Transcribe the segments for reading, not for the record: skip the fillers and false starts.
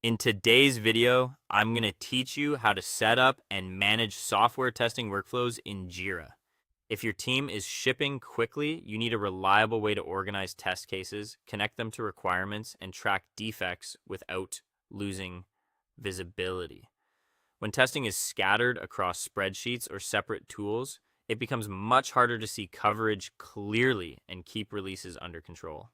In today's video, I'm going to teach you how to set up and manage software testing workflows in Jira. If your team is shipping quickly, you need a reliable way to organize test cases, connect them to requirements, and track defects without losing visibility. When testing is scattered across spreadsheets or separate tools, it becomes much harder to see coverage clearly and keep releases under control.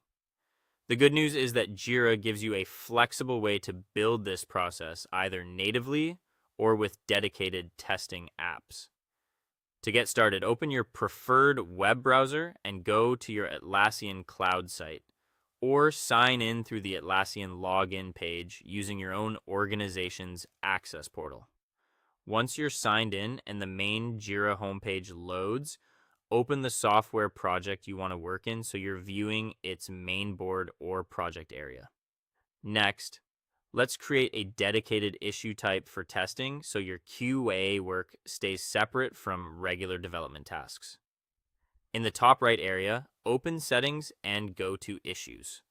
The good news is that Jira gives you a flexible way to build this process either natively or with dedicated testing apps. To get started, open your preferred web browser and go to your Atlassian cloud site, or sign in through the Atlassian login page using your own organization's access portal. Once you're signed in and the main Jira homepage loads, open the software project you want to work in so you're viewing its main board or project area. Next, let's create a dedicated issue type for testing so your QA work stays separate from regular development tasks. In the top right area, open Settings and go to Issues.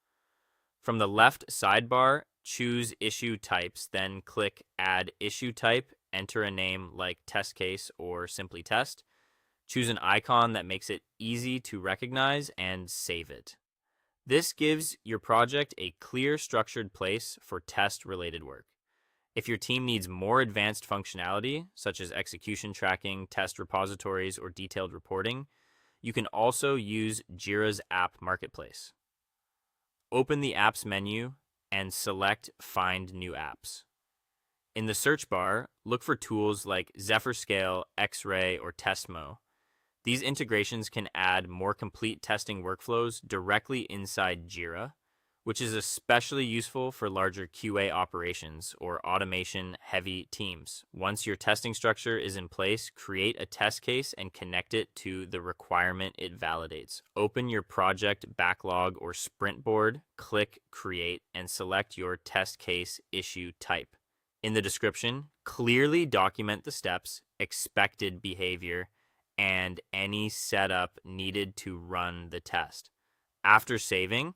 From the left sidebar, choose Issue Types, then click Add Issue Type, enter a name like Test Case or Simply Test. Choose an icon that makes it easy to recognize and save it. This gives your project a clear, structured place for test-related work. If your team needs more advanced functionality, such as execution tracking, test repositories, or detailed reporting, you can also use Jira's App Marketplace. Open the Apps menu and select Find New Apps. In the search bar, look for tools like Scale, Xray, or Testmo. These integrations can add more complete testing workflows directly inside Jira, which is especially useful for larger QA operations or automation-heavy teams. Once your testing structure is in place, create a test case and connect it to the requirement it validates. Open your project backlog or sprint board, click Create, and select your test case issue type. In the description, clearly document the steps, expected behavior, and any setup needed to run the test. After saving,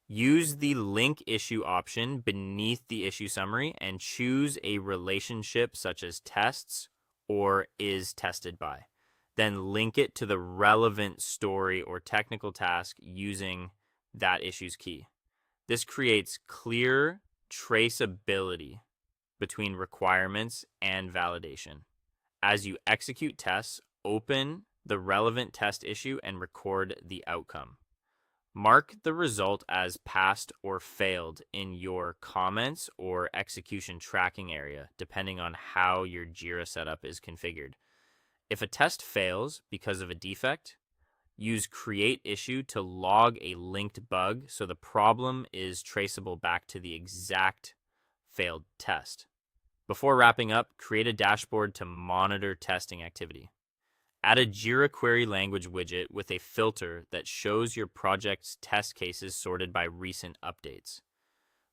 use the link issue option beneath the issue summary and choose a relationship such as tests or is tested by. Then link it to the relevant story or technical task using that issue's key. This creates clear traceability between requirements and validation. As you execute tests, open the relevant test issue and record the outcome. Mark the result as passed or failed in your comments or execution tracking area, depending on how your Jira setup is configured. If a test fails because of a defect, use create issue to log a linked bug so the problem is traceable back to the exact failed test. Before wrapping up, create a dashboard to monitor testing activity. Add a Jira query language widget with a filter that shows your project's test cases sorted by recent updates.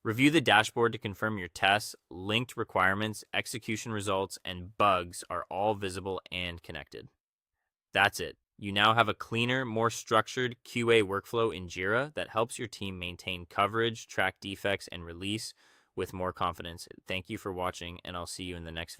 Review the dashboard to confirm your tests, linked requirements, execution results, and bugs are all visible and connected. That's it. You now have a cleaner, more structured QA workflow in Jira that helps your team maintain coverage, track defects, and release with more confidence. Thank you for watching, and I'll see you in the next video.